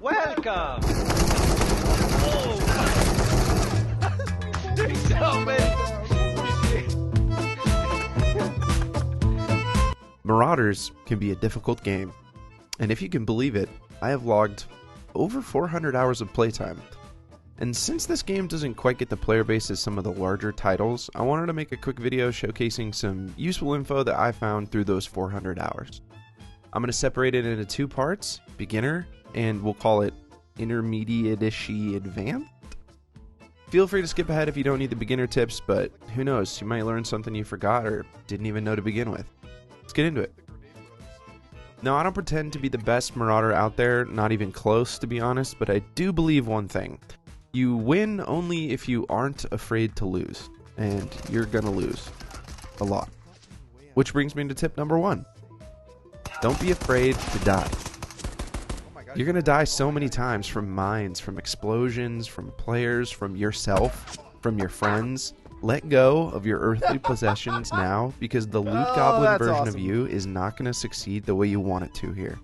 Welcome! Oh! There's so many! Marauders can be a difficult game, and if you can believe it, I have logged over 400 hours of playtime. And since this game doesn't quite get the player base as some of the larger titles, I wanted to make a quick video showcasing some useful info that I found through those 400 hours. I'm going to separate it into two parts, beginner, and we'll call it intermediate-ish advanced. Feel free to skip ahead if you don't need the beginner tips, but who knows, you might learn something you forgot or didn't even know to begin with. Let's get into it. Now, I don't pretend to be the best Marauder out there, not even close to be honest, but I do believe one thing. You win only if you aren't afraid to lose, and you're gonna lose. A lot. Which brings me to tip number 1. Don't be afraid to die. You're gonna die so many times from mines, from explosions, from players, from yourself, from your friends. Let go of your earthly possessions now, because the loot goblin version of you is not gonna succeed the way you want it to here.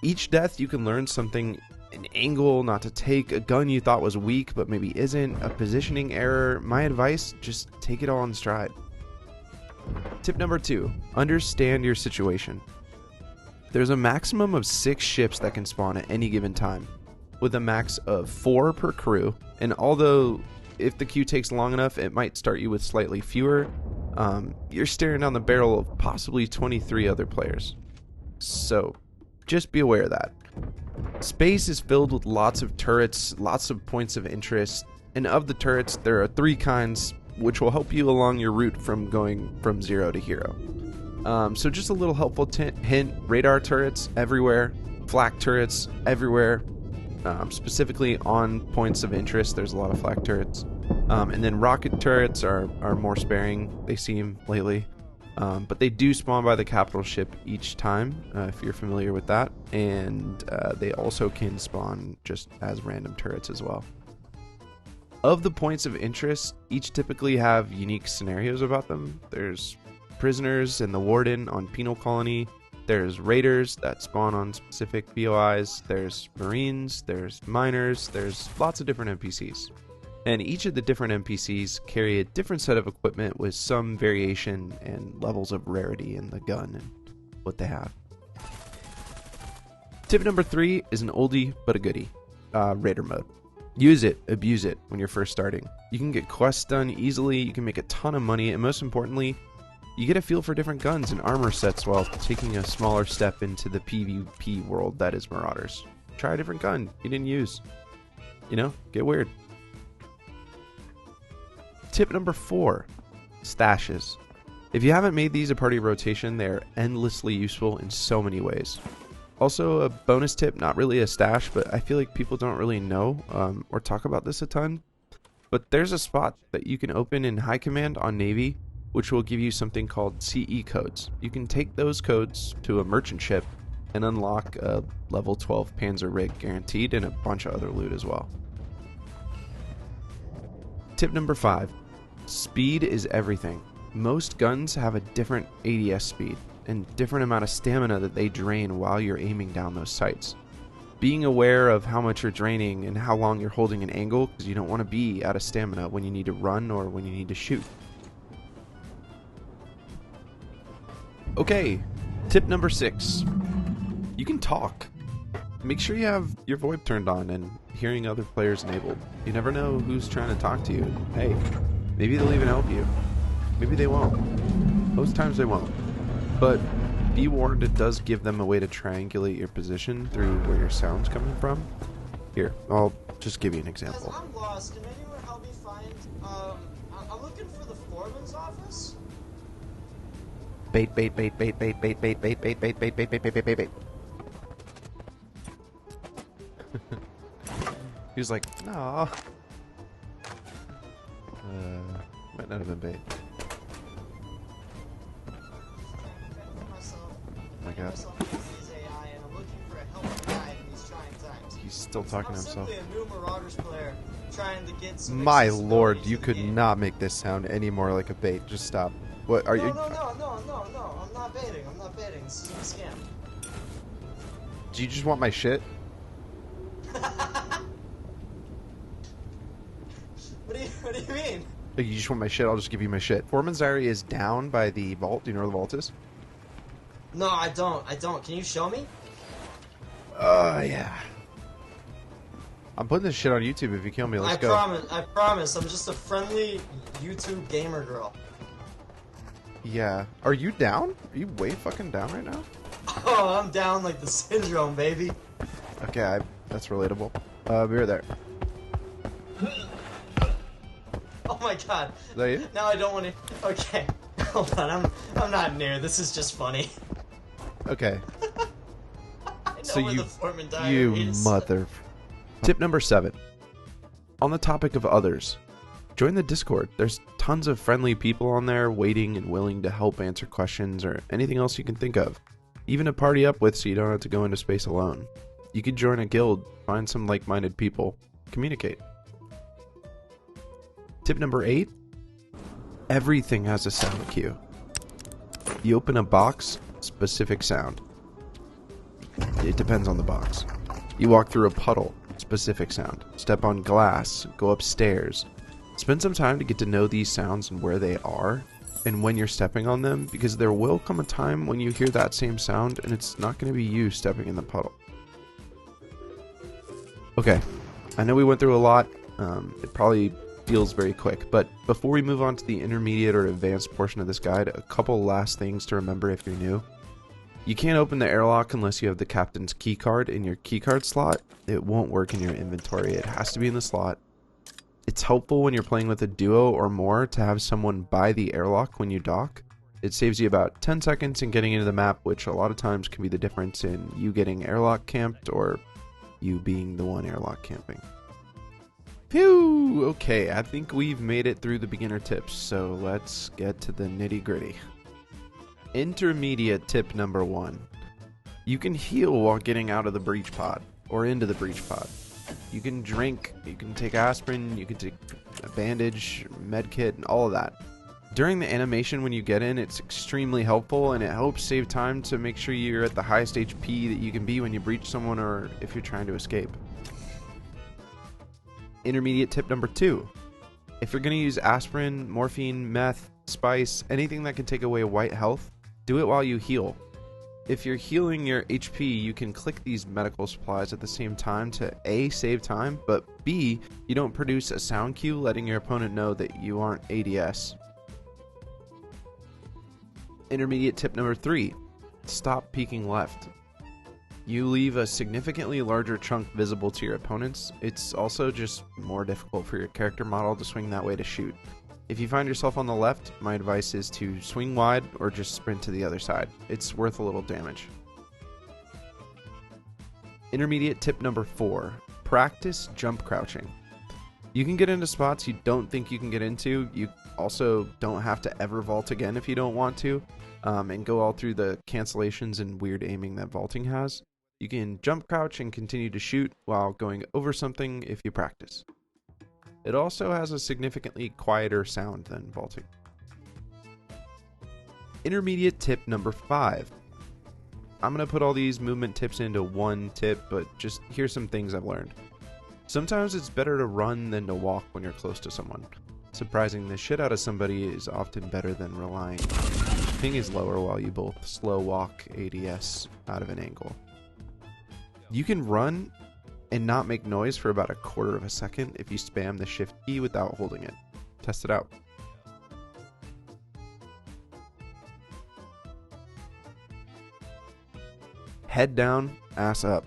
Each death you can learn something, an angle not to take, a gun you thought was weak but maybe isn't, a positioning error. My advice, just take it all in stride. Tip number 2, understand your situation. There's a maximum of 6 ships that can spawn at any given time, with a max of 4 per crew, and although if the queue takes long enough it might start you with slightly fewer, you're staring down the barrel of possibly 23 other players. So just be aware of that. Space is filled with lots of turrets, lots of points of interest, and of the turrets there are 3 kinds which will help you along your route from going from 0 to hero. So just a little helpful hint, radar turrets everywhere, flak turrets everywhere, specifically on points of interest there's a lot of flak turrets, and then rocket turrets are more sparing, they seem lately. But they do spawn by the capital ship each time, if you're familiar with that, and they also can spawn just as random turrets as well. Of the points of interest, each typically have unique scenarios about them. There's prisoners and the warden on penal colony, there's raiders that spawn on specific VOIs, there's marines, there's miners, there's lots of different NPCs. And each of the different NPCs carry a different set of equipment with some variation and levels of rarity in the gun and what they have. Tip number 3 is an oldie but a goodie, raider mode. Use it, abuse it when you're first starting. You can get quests done easily, you can make a ton of money, and most importantly, you get a feel for different guns and armor sets while taking a smaller step into the PvP world that is Marauders. Try a different gun you didn't use. You know, get weird. Tip number 4, stashes. If you haven't made these a party rotation, they are endlessly useful in so many ways. Also, a bonus tip, not really a stash, but I feel like people don't really know or talk about this a ton. But there's a spot that you can open in High Command on Navy, which will give you something called CE codes. You can take those codes to a merchant ship and unlock a level 12 Panzer rig guaranteed and a bunch of other loot as well. Tip number 5, speed is everything. Most guns have a different ADS speed and different amount of stamina that they drain while you're aiming down those sights. Being aware of how much you're draining and how long you're holding an angle, because you don't want to be out of stamina when you need to run or when you need to shoot. Okay, tip number 6, you can talk. Make sure you have your VoIP turned on and hearing other players enabled. You never know who's trying to talk to you. Hey, maybe they'll even help you. Maybe they won't. Most times they won't. But be warned, it does give them a way to triangulate your position through where your sound's coming from. Here, I'll just give you an example. I'm lost. Can anyone help me find, I'm looking for the foreman's office. Bait, bait, bait, bait, bait, bait, bait, bait, bait, bait, bait, bait, bait, bait, bait, bait. He was like, nah. Might not have been bait. Oh my god. He's still talking to himself. My lord, you could not make this sound any more like a bait. Just stop. What are you? No, I'm not baiting. This is a scam. Do you just want my shit? What do you mean? You just want my shit? I'll just give you my shit. Foreman's Diary is down by the vault. Do you know where the vault is? No, I don't. Can you show me? Yeah. I'm putting this shit on YouTube if you kill me. Let's go. I promise. I'm just a friendly YouTube gamer girl. Yeah. Are you down? Are you way fucking down right now? Oh, I'm down like the syndrome, baby. Okay, that's relatable. Be right there. Oh my god. Is that you? Now I don't want to. Okay. Hold on. I'm not near. This is just funny. Okay. I know So where you, the Foreman Diary you is. mother. Tip number 7. On the topic of others, join the Discord. There's tons of friendly people on there waiting and willing to help answer questions or anything else you can think of. Even to party up with so you don't have to go into space alone. You could join a guild, find some like-minded people, communicate. Tip number 8. Everything has a sound cue. You open a box, specific sound. It depends on the box. You walk through a puddle, specific sound. Step on glass, go upstairs. Spend some time to get to know these sounds and where they are, and when you're stepping on them, because there will come a time when you hear that same sound and it's not going to be you stepping in the puddle. Okay, I know we went through a lot. It probably feels very quick, but before we move on to the intermediate or advanced portion of this guide, a couple last things to remember if you're new. You can't open the airlock unless you have the captain's key card in your keycard slot. It won't work in your inventory. It has to be in the slot. It's helpful when you're playing with a duo or more to have someone by the airlock when you dock. It saves you about 10 seconds in getting into the map, which a lot of times can be the difference in you getting airlock camped or you being the one airlock camping. Phew! Okay, I think we've made it through the beginner tips, so let's get to the nitty gritty. Intermediate tip number 1. You can heal while getting out of the breach pod, or into the breach pod. You can drink, you can take aspirin, you can take a bandage, med kit, and all of that. During the animation when you get in, it's extremely helpful, and it helps save time to make sure you're at the highest HP that you can be when you breach someone or if you're trying to escape. Intermediate tip number 2. If you're going to use aspirin, morphine, meth, spice, anything that can take away white health, do it while you heal. If you're healing your HP, you can click these medical supplies at the same time to A, save time, but B, you don't produce a sound cue letting your opponent know that you aren't ADS. Intermediate tip number 3. Stop peeking left. You leave a significantly larger chunk visible to your opponents. It's also just more difficult for your character model to swing that way to shoot. If you find yourself on the left, my advice is to swing wide or just sprint to the other side. It's worth a little damage. Intermediate tip number 4. Practice jump crouching. You can get into spots you don't think you can get into. You also don't have to ever vault again if you don't want to, and go all through the cancellations and weird aiming that vaulting has. You can jump crouch and continue to shoot while going over something if you practice. It also has a significantly quieter sound than vaulting. Intermediate tip number 5. I'm going to put all these movement tips into one tip, but just here's some things I've learned. Sometimes it's better to run than to walk when you're close to someone. Surprising the shit out of somebody is often better than relying. Ping is lower while you both slow walk ADS out of an angle. You can run and not make noise for about 1/4 of a second if you spam the shift key without holding it. Test it out. Head down, ass up.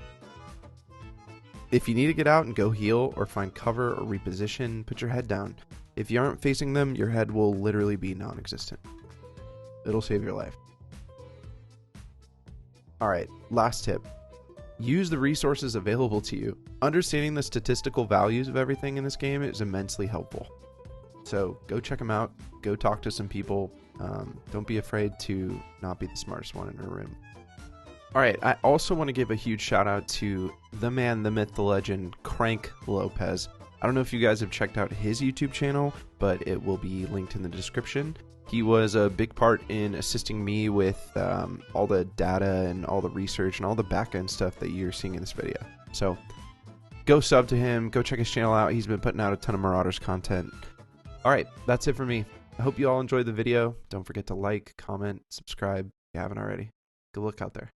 If you need to get out and go heal or find cover or reposition, put your head down. If you aren't facing them, your head will literally be non-existent. It'll save your life. Alright, last tip. Use the resources available to you. Understanding the statistical values of everything in this game is immensely helpful. So go check them out. Go talk to some people. Don't be afraid to not be the smartest one in a room. Alright, I also want to give a huge shout out to the man, the myth, the legend, Crank Lopez. I don't know if you guys have checked out his YouTube channel, but it will be linked in the description. He was a big part in assisting me with all the data and all the research and all the back-end stuff that you're seeing in this video. So go sub to him, go check his channel out. He's been putting out a ton of Marauders content. Alright, that's it for me. I hope you all enjoyed the video. Don't forget to like, comment, subscribe if you haven't already. Good luck out there.